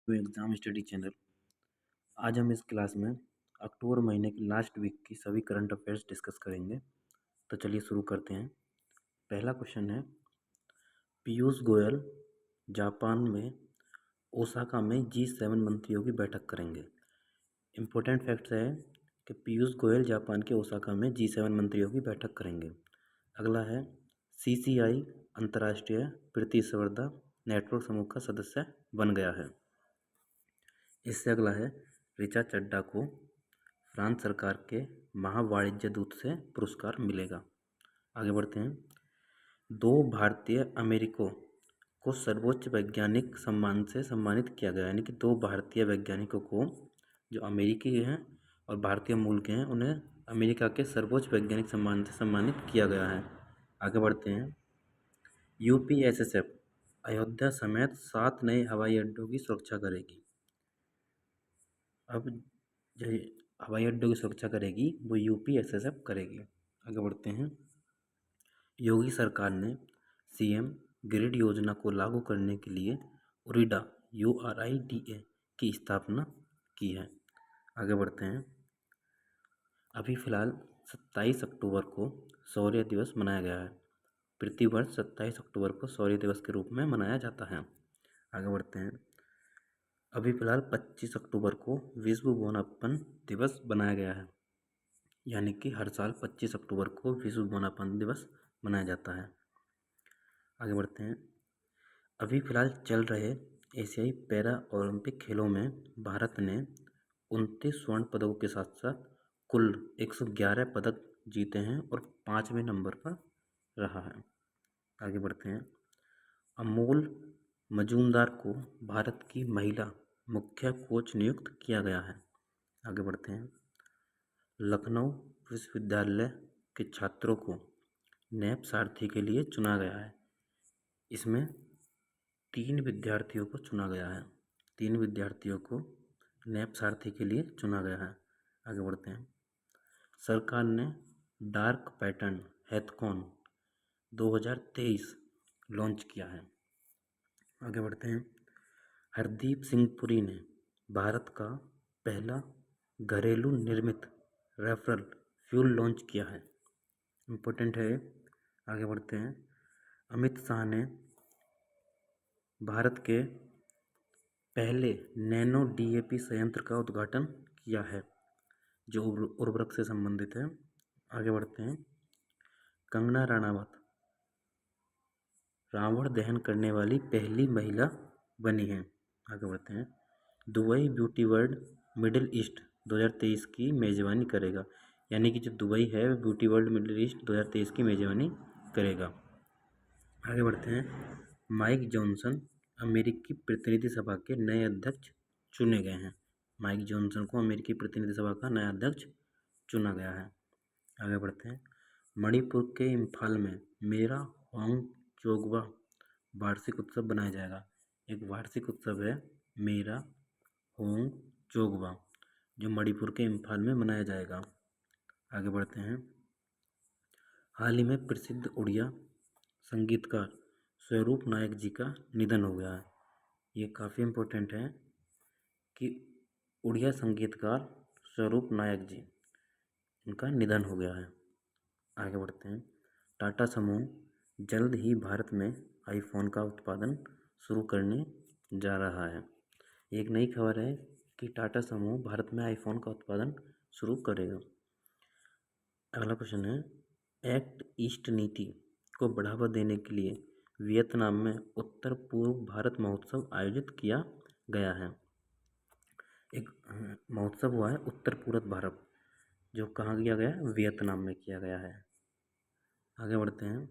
Exam study channel. आज हम इस क्लास में अक्टूबर महीने की लास्ट वीक की सभी करंट अफेयर्स डिस्कस करेंगे। तो चलिए शुरू करते हैं। पहला क्वेश्चन है, पीयूष गोयल जापान में ओसाका में G7 मंत्रियों की बैठक करेंगे। इम्पोर्टेंट फैक्ट्स है कि पीयूष गोयल जापान के ओसाका में G7 मंत्रियों की बैठक करेंगे। अगला है, CCI अंतर्राष्ट्रीय प्रतिस्पर्धा नेटवर्क समूह का सदस्य बन गया है। इससे अगला है, ऋचा चड्ढा को फ्रांस सरकार के महावाणिज्य दूत से पुरस्कार मिलेगा। आगे बढ़ते हैं। 2 भारतीय अमेरिकों को सर्वोच्च वैज्ञानिक सम्मान से सम्मानित किया गया, यानी कि 2 भारतीय वैज्ञानिकों को जो अमेरिकी हैं और भारतीय मूल के हैं उन्हें अमेरिका के सर्वोच्च वैज्ञानिक सम्मान से सम्मानित किया गया है। आगे बढ़ते हैं। UPSSF अयोध्या समेत 7 नए हवाई अड्डों की सुरक्षा करेगी। अब जो हवाई अड्डों की सुरक्षा करेगी वो UPSSF करेगी। आगे बढ़ते हैं। योगी सरकार ने CM ग्रिड योजना को लागू करने के लिए URIDA URIDA की स्थापना की है। आगे बढ़ते हैं। अभी फ़िलहाल 27 अक्टूबर को शौर्य दिवस मनाया गया है। प्रतिवर्ष 27 अक्टूबर को शौर्य दिवस के रूप में मनाया जाता है। आगे बढ़ते हैं। अभी फ़िलहाल 25 अक्टूबर को विश्व वनापन दिवस बनाया गया है, यानी कि हर साल 25 अक्टूबर को विश्व वनापन दिवस मनाया जाता है। आगे बढ़ते हैं। अभी फ़िलहाल चल रहे एशियाई पैरा ओलंपिक खेलों में भारत ने 29 स्वर्ण पदकों के साथ साथ कुल 111 पदक जीते हैं और 5वें नंबर पर रहा है। आगे बढ़ते हैं। अमोल मजूमदार को भारत की महिला मुख्य कोच नियुक्त किया गया है। आगे बढ़ते हैं। लखनऊ विश्वविद्यालय के छात्रों को नैप सारथी के लिए चुना गया है। इसमें 3 विद्यार्थियों को चुना गया है। 3 विद्यार्थियों को नैप सारथी के लिए चुना गया है। आगे बढ़ते हैं। सरकार ने डार्क पैटर्न हैथकॉन 2023 लॉन्च किया है। आगे बढ़ते हैं। हरदीप सिंह पुरी ने भारत का पहला घरेलू निर्मित रेफरल फ्यूल लॉन्च किया है। इम्पोर्टेंट है। आगे बढ़ते हैं। अमित शाह ने भारत के पहले नैनो DAP संयंत्र का उद्घाटन किया है जो उर्वरक से संबंधित है। आगे बढ़ते हैं। कंगना रनावत रावण दहन करने वाली पहली महिला बनी है। आगे बढ़ते हैं। Dubai beauty world middle east 2023 की मेज़बानी करेगा, यानी कि जो दुबई है ब्यूटी वर्ल्ड मिडिल ईस्ट 2023 की मेज़बानी करेगा। आगे बढ़ते हैं। माइक जॉनसन अमेरिकी प्रतिनिधि सभा के नए अध्यक्ष चुने गए हैं। माइक जॉनसन को अमेरिकी प्रतिनिधि सभा का नया अध्यक्ष चुना गया है। आगे बढ़ते हैं। मणिपुर के इम्फाल में मेरा होंग चोगवा वार्षिक उत्सव बनाया जाएगा। एक वार्षिक उत्सव है मेरा होंग चोगवा जो मणिपुर के इम्फाल में मनाया जाएगा। आगे बढ़ते हैं। हाल ही में प्रसिद्ध उड़िया संगीतकार स्वरूप नायक जी का निधन हो गया है। ये काफ़ी इम्पोर्टेंट है कि उड़िया संगीतकार स्वरूप नायक जी इनका निधन हो गया है। आगे बढ़ते हैं। टाटा समूह जल्द ही भारत में आईफोन का उत्पादन शुरू करने जा रहा है। एक नई खबर है कि टाटा समूह भारत में आईफोन का उत्पादन शुरू करेगा। अगला क्वेश्चन है, एक्ट ईस्ट नीति को बढ़ावा देने के लिए वियतनाम में उत्तर पूर्व भारत महोत्सव आयोजित किया गया है। एक महोत्सव हुआ है उत्तर पूर्व भारत, जो कहाँ किया गया है? वियतनाम में किया गया है। आगे बढ़ते हैं।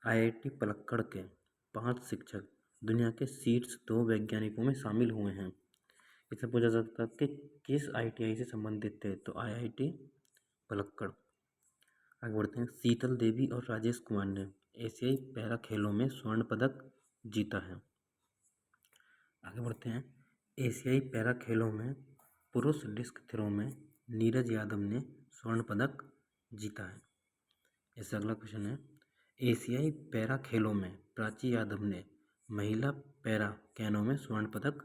IIT पलक्कड़ के 5 शिक्षक दुनिया के शीर्ष 2 वैज्ञानिकों में शामिल हुए हैं। इससे पूछा जा सकता है कि किस ITI से संबंधित थे, तो IIT पलक्कड़। आगे बढ़ते हैं। शीतल देवी और राजेश कुमार ने एशियाई पैरा खेलों में स्वर्ण पदक जीता है। आगे बढ़ते हैं। एशियाई पैरा खेलों में पुरुष डिस्क थ्रो में नीरज यादव ने स्वर्ण पदक जीता है। इससे अगला क्वेश्चन है, एशियाई पैरा खेलों में प्राची यादव ने महिला पैरा कैनो में स्वर्ण पदक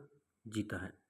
जीता है।